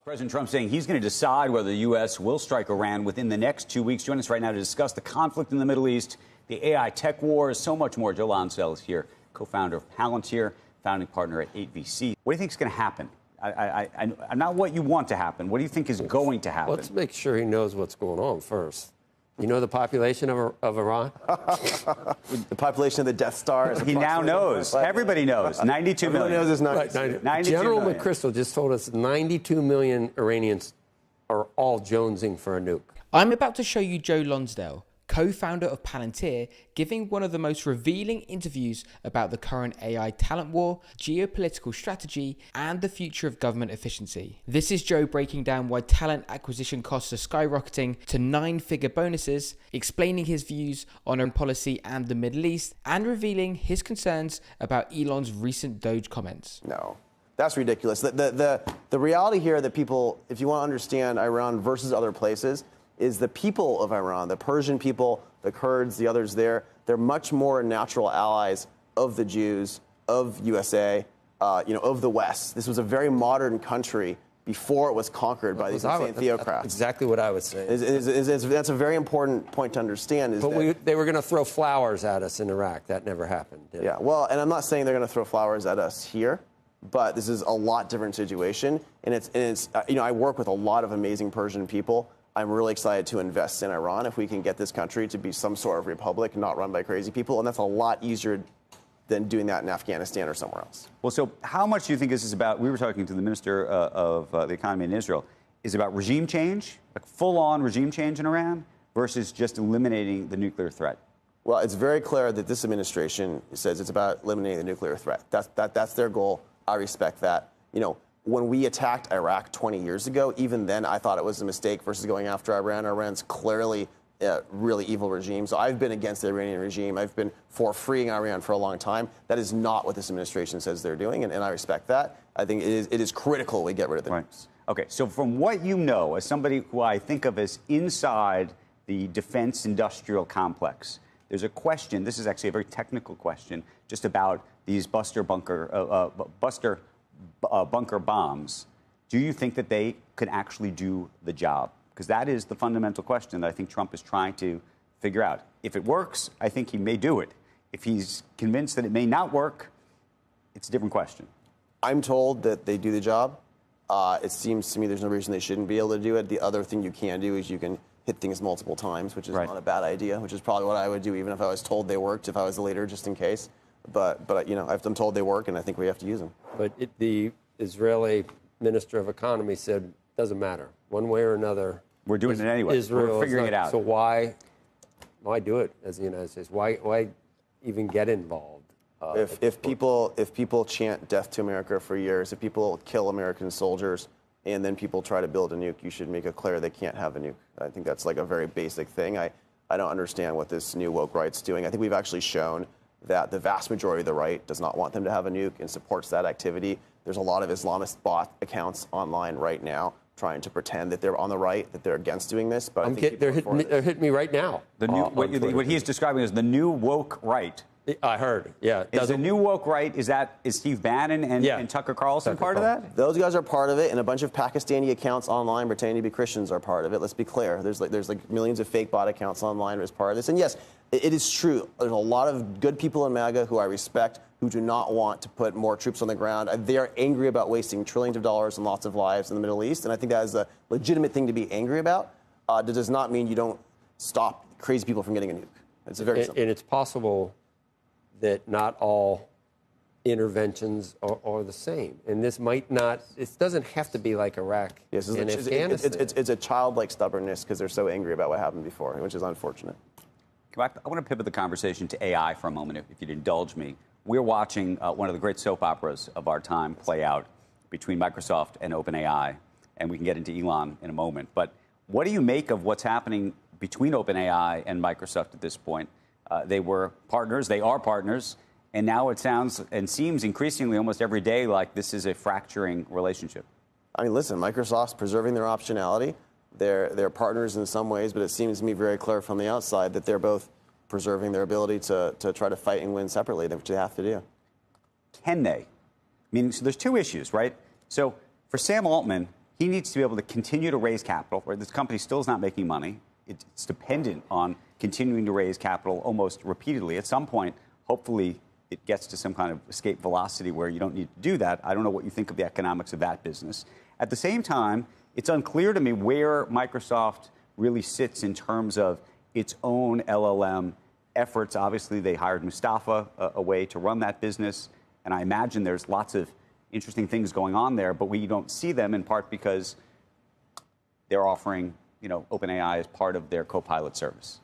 President Trump saying he's going to decide whether the U.S. will strike Iran within the next 2 weeks. Joining us right now to discuss the conflict in the Middle East, the AI tech wars, so much more. Joe Lancel is here, co-founder of Palantir, founding partner at 8VC. What do you think is going to happen? I'm not what you want to happen. What do you think is going to happen? Let's make sure he knows what's going on first. You know the population of Iran? The population of the Death Star. He now knows. Everybody knows. 92 million. Everyone knows it's 92. General McChrystal just told us 92 million Iranians are all jonesing for a nuke. I'm about to show you Joe Lonsdale, co-founder of Palantir, giving one of the most revealing interviews about the current AI talent war, geopolitical strategy, and the future of government efficiency. This is Joe breaking down why talent acquisition costs are skyrocketing to 9-figure bonuses, explaining his views on foreign policy and the Middle East, and revealing his concerns about Elon's recent DOGE comments. No, that's ridiculous. The reality here that people, if you want to understand Iran versus other places, is the people of Iran, the Persian people, the Kurds, the others there, they're much more natural allies of the Jews, of USA, of the West. This was a very modern country before it was conquered by these insane theocrats. Exactly what I was saying. That's a very important point to understand. They were going to throw flowers at us in Iraq. That never happened. Yeah, well, and I'm not saying they're going to throw flowers at us here, but this is a lot different situation. And it's I work with a lot of amazing Persian people. I'm really excited to invest in Iran if we can get this country to be some sort of republic, not run by crazy people. And that's a lot easier than doing that in Afghanistan or somewhere else. Well, so how much do you think this is about? We were talking to the Minister of the Economy in Israel. Is it about regime change, like full-on regime change in Iran, versus just eliminating the nuclear threat? Well, it's very clear that this administration says it's about eliminating the nuclear threat. That's their goal. I respect that. When we attacked Iraq 20 years ago, even then I thought it was a mistake versus going after Iran. Iran's clearly a really evil regime. So I've been against the Iranian regime. I've been for freeing Iran for a long time. That is not what this administration says they're doing, and I respect that. I think it is critical we get rid of the nukes. Okay, so from what you know, as somebody who I think of as inside the defense industrial complex, there's a question, this is actually a very technical question, just about these bunker bombs. Do you think that they could actually do the job? Because that is the fundamental question that I think Trump is trying to figure out. If it works, I think he may do it. If he's convinced that it may not work, it's a different question. I'm told that they do the job. It seems to me there's no reason they shouldn't be able to do it. The other thing you can do is you can hit things multiple times, which is not a bad idea, which is probably what I would do even if I was told they worked, if I was the leader, just in case. But I'm told they work, and I think we have to use them. But the Israeli Minister of Economy said, doesn't matter. One way or another. We're doing it anyway. We're figuring it out. So why do it as the United States? Why even get involved? If people chant death to America for years, if people kill American soldiers, and then people try to build a nuke, you should make it clear they can't have a nuke. I think that's like a very basic thing. I don't understand what this new woke right's doing. I think we've actually shown that the vast majority of the right does not want them to have a nuke and supports that activity. There's a lot of Islamist bot accounts online right now trying to pretend that they're on the right, that they're against doing this. But they're hitting me right now. What he's describing as the new woke right. I heard, yeah. Is the new woke right, is Steve Bannon and Tucker Carlson part of that? Those guys are part of it, and a bunch of Pakistani accounts online pretending to be Christians are part of it. Let's be clear. There's like millions of fake bot accounts online as part of this. And yes, it is true. There's a lot of good people in MAGA who I respect who do not want to put more troops on the ground. They are angry about wasting trillions of dollars and lots of lives in the Middle East, and I think that is a legitimate thing to be angry about. That does not mean you don't stop crazy people from getting a nuke. It's very simple. And it's possible that not all interventions are the same. And this might not, it doesn't have to be like Iraq and Afghanistan. It's a childlike stubbornness because they're so angry about what happened before, which is unfortunate. I want to pivot the conversation to AI for a moment, if you'd indulge me. We're watching one of the great soap operas of our time play out between Microsoft and OpenAI, and we can get into Elon in a moment. But what do you make of what's happening between OpenAI and Microsoft at this point? They were partners, they are partners, and now it sounds and seems increasingly almost every day like this is a fracturing relationship. I mean, listen, Microsoft's preserving their optionality. They're partners in some ways, but it seems to me very clear from the outside that they're both preserving their ability to try to fight and win separately, which they have to do. Can they? Meaning, so there's two issues, right? So for Sam Altman, he needs to be able to continue to raise capital, where this company still is not making money. It's dependent on continuing to raise capital almost repeatedly. At some point, hopefully, it gets to some kind of escape velocity where you don't need to do that. I don't know what you think of the economics of that business. At the same time, it's unclear to me where Microsoft really sits in terms of its own LLM efforts. Obviously, they hired Mustafa away to run that business, and I imagine there's lots of interesting things going on there, but we don't see them in part because they're offering, OpenAI as part of their Copilot service.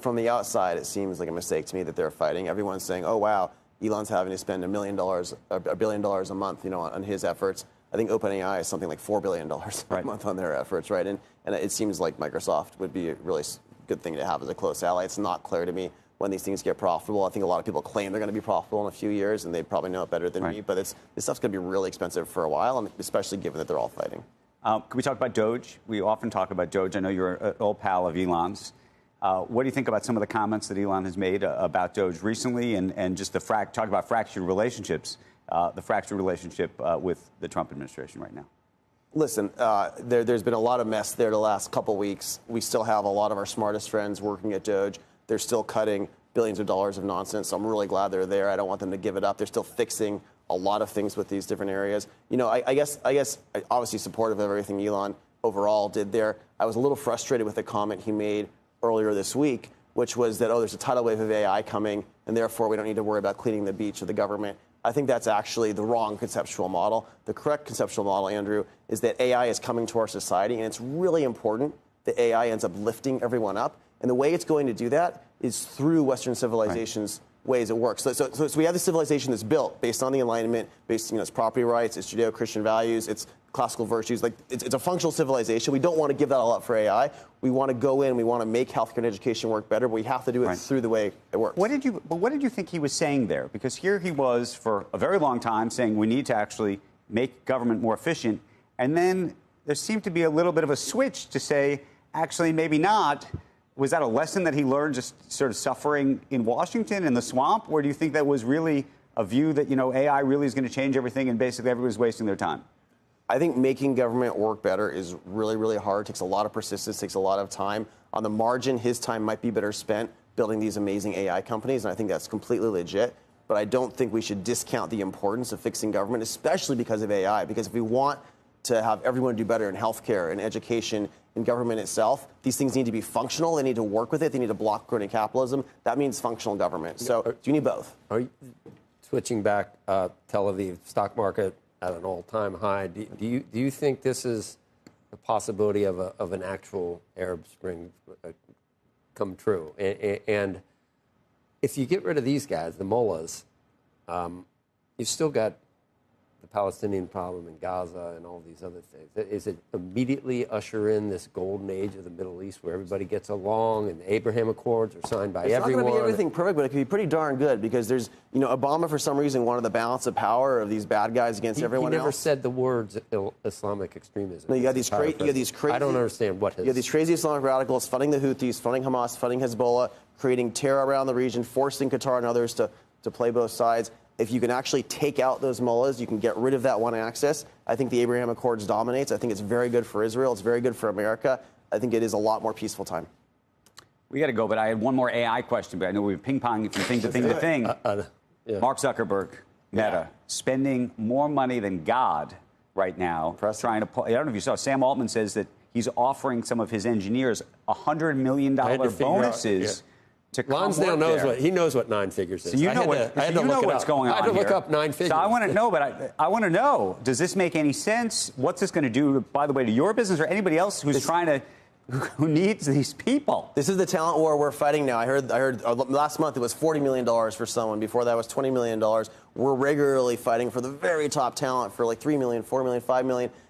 From the outside, it seems like a mistake to me that they're fighting. Everyone's saying, oh, wow, Elon's having to spend $1 billion a month, on his efforts. I think OpenAI is something like $4 billion a month on their efforts, right? And it seems like Microsoft would be a really good thing to have as a close ally. It's not clear to me when these things get profitable. I think a lot of people claim they're going to be profitable in a few years, and they probably know it better than me. But this stuff's going to be really expensive for a while, and especially given that they're all fighting. Can we talk about DOGE? We often talk about DOGE. I know you're an old pal of Elon's. What do you think about some of the comments that Elon has made about DOGE recently, and just talk about fractured relationships, the fractured relationship with the Trump administration right now? Listen, there's been a lot of mess there the last couple weeks. We still have a lot of our smartest friends working at DOGE. They're still cutting billions of dollars of nonsense. So I'm really glad they're there. I don't want them to give it up. They're still fixing a lot of things with these different areas. I guess obviously supportive of everything Elon overall did there. I was a little frustrated with the comment he made earlier this week, which was that, there's a tidal wave of AI coming, and therefore we don't need to worry about cleaning the beach of the government. I think that's actually the wrong conceptual model. The correct conceptual model, Andrew, is that AI is coming to our society, and it's really important that AI ends up lifting everyone up. And the way it's going to do that is through Western civilization's ways it works. So we have the civilization that's built based on the Enlightenment, based its property rights, its Judeo-Christian values, its classical virtues. It's a functional civilization. We don't want to give that all up for AI. We want to go in. We want to make healthcare and education work better, but we have to do it through the way it works. What did you think he was saying there? Because here he was for a very long time saying we need to actually make government more efficient, and then there seemed to be a little bit of a switch to say, actually, maybe not. Was that a lesson that he learned just sort of suffering in Washington in the swamp? Or do you think that was really a view that, AI really is going to change everything and basically everybody's wasting their time? I think making government work better is really, really hard. It takes a lot of persistence, takes a lot of time. On the margin, his time might be better spent building these amazing AI companies, and I think that's completely legit. But I don't think we should discount the importance of fixing government, especially because of AI. Because if we want to have everyone do better in healthcare and education and government itself, these things need to be functional. They need to work with it. They need to block crony capitalism. That means functional government. So you need both. Are you switching back? Tel Aviv stock market at an all-time high. Do you think this is the possibility of an actual Arab Spring come true? And if you get rid of these guys, the mullahs, you've still got the Palestinian problem in Gaza and all these other things. Is it immediately usher in this golden age of the Middle East where everybody gets along and the Abraham Accords are signed by everyone? It's not going to be everything perfect, but it could be pretty darn good because there's, Obama for some reason wanted the balance of power of these bad guys against everyone else. He never said the words Islamic extremism. No, you got these crazy. I don't understand what. You have these crazy Islamic radicals funding the Houthis, funding Hamas, funding Hezbollah, creating terror around the region, forcing Qatar and others to play both sides. If you can actually take out those mullahs, you can get rid of that one axis. I think the Abraham Accords dominates. I think it's very good for Israel. It's very good for America. I think it is a lot more peaceful time. We got to go, but I had one more AI question, but I know we've ping-ponged from thing to thing to thing. Yeah. Mark Zuckerberg, Meta, spending more money than God right now. Trying to, I don't know if you saw, Sam Altman says that he's offering some of his engineers $100 million bonuses. Lonsdale knows what nine figures is. So you know what's going on. I had to look up nine figures. So I want to know, but I want to know, does this make any sense? What's this going to do, by the way, to your business or anybody else who needs these people? This is the talent war we're fighting now. I heard last month it was $40 million for someone. Before that was $20 million. We're regularly fighting for the very top talent for like $3 million, $4 million, $5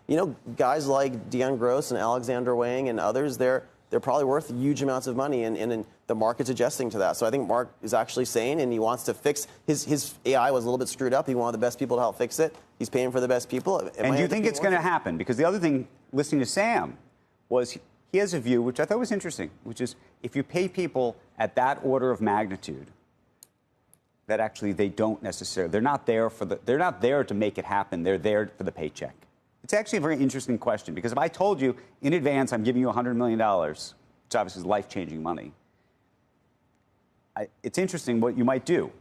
million. Guys like Deon Gross and Alexander Wang and others, they're probably worth huge amounts of money, and the market's adjusting to that. So I think Mark is actually sane, and he wants to fix his AI was a little bit screwed up. He wanted the best people to help fix it. He's paying for the best people. And do you think it's going to happen? Because the other thing, listening to Sam, was he has a view, which I thought was interesting, which is if you pay people at that order of magnitude, that actually they don't necessarily, they're not there to make it happen. They're there for the paycheck. It's actually a very interesting question, because if I told you in advance I'm giving you $100 million, which obviously is life-changing money, it's interesting what you might do.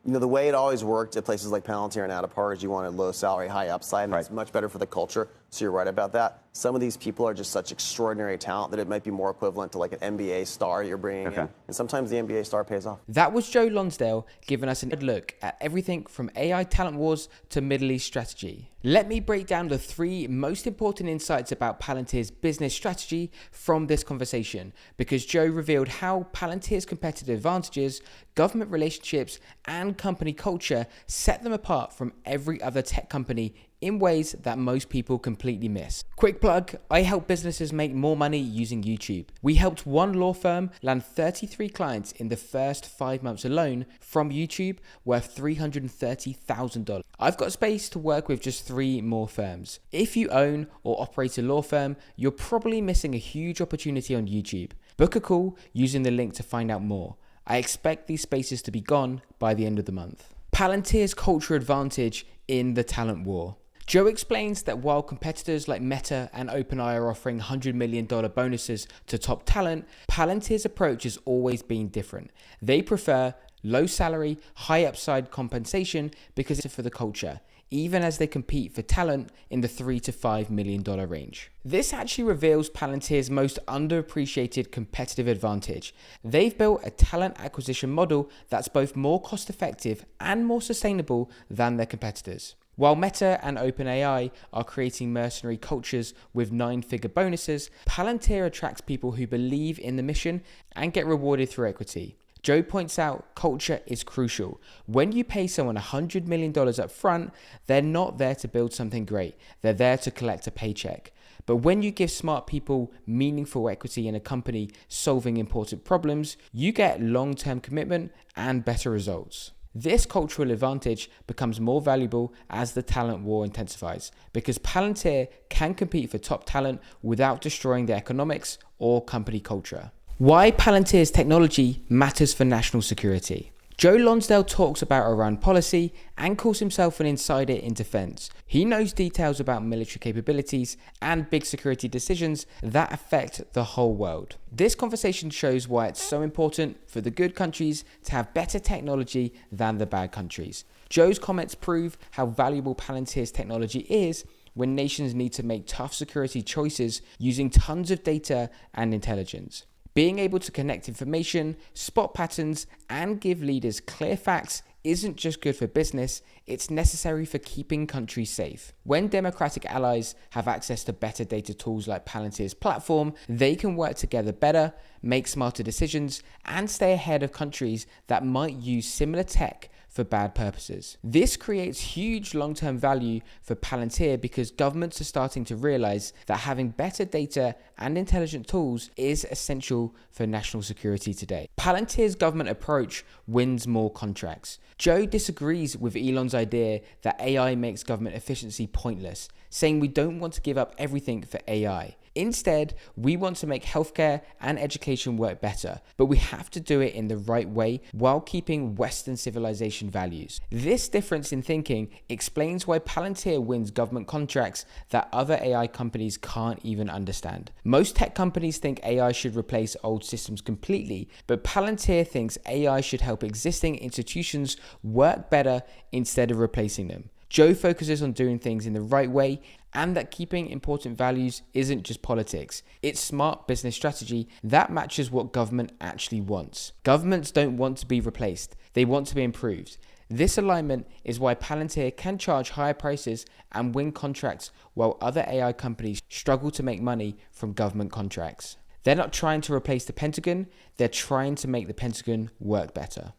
You know, the way it always worked at places like Palantir and Adapar is you wanted low salary, high upside, and it's much better for the culture. So you're right about that. Some of these people are just such extraordinary talent that it might be more equivalent to like an NBA star you're bringing in. And sometimes the NBA star pays off. That was Joe Lonsdale giving us a look at everything from AI talent wars to Middle East strategy. Let me break down the 3 most important insights about Palantir's business strategy from this conversation, because Joe revealed how Palantir's competitive advantages, government relationships, and company culture set them apart from every other tech company in ways that most people completely miss. Quick plug, I help businesses make more money using YouTube. We helped one law firm land 33 clients in the first 5 months alone from YouTube, worth $330,000. I've got space to work with just 3 more firms. If you own or operate a law firm, you're probably missing a huge opportunity on YouTube. Book a call using the link to find out more. I expect these spaces to be gone by the end of the month. Palantir's culture advantage in the talent war. Joe explains that while competitors like Meta and OpenAI are offering $100 million bonuses to top talent, Palantir's approach has always been different. They prefer low salary, high upside compensation because it's for the culture, even as they compete for talent in the $3 to $5 million range. This actually reveals Palantir's most underappreciated competitive advantage. They've built a talent acquisition model that's both more cost effective and more sustainable than their competitors. While Meta and OpenAI are creating mercenary cultures with 9-figure bonuses, Palantir attracts people who believe in the mission and get rewarded through equity. Joe points out culture is crucial. When you pay someone $100 million up front, they're not there to build something great. They're there to collect a paycheck. But when you give smart people meaningful equity in a company solving important problems, you get long-term commitment and better results. This cultural advantage becomes more valuable as the talent war intensifies, because Palantir can compete for top talent without destroying the economics or company culture. Why Palantir's technology matters for national security. Joe Lonsdale talks about Iran policy and calls himself an insider in defense. He knows details about military capabilities and big security decisions that affect the whole world. This conversation shows why it's so important for the good countries to have better technology than the bad countries. Joe's comments prove how valuable Palantir's technology is when nations need to make tough security choices using tons of data and intelligence. Being able to connect information, spot patterns, and give leaders clear facts isn't just good for business, it's necessary for keeping countries safe. When democratic allies have access to better data tools like Palantir's platform, they can work together better, make smarter decisions, and stay ahead of countries that might use similar tech for bad purposes. This creates huge long-term value for Palantir because governments are starting to realize that having better data and intelligent tools is essential for national security today. Palantir's government approach wins more contracts. Joe disagrees with Elon's idea that AI makes government efficiency pointless, saying we don't want to give up everything for AI. Instead, we want to make healthcare and education work better, but we have to do it in the right way while keeping Western civilization values. This difference in thinking explains why Palantir wins government contracts that other AI companies can't even understand. Most tech companies think AI should replace old systems completely, but Palantir thinks AI should help existing institutions work better instead of replacing them. Joe focuses on doing things in the right way and that keeping important values isn't just politics. It's smart business strategy that matches what government actually wants. Governments don't want to be replaced. They want to be improved. This alignment is why Palantir can charge higher prices and win contracts while other AI companies struggle to make money from government contracts. They're not trying to replace the Pentagon. They're trying to make the Pentagon work better.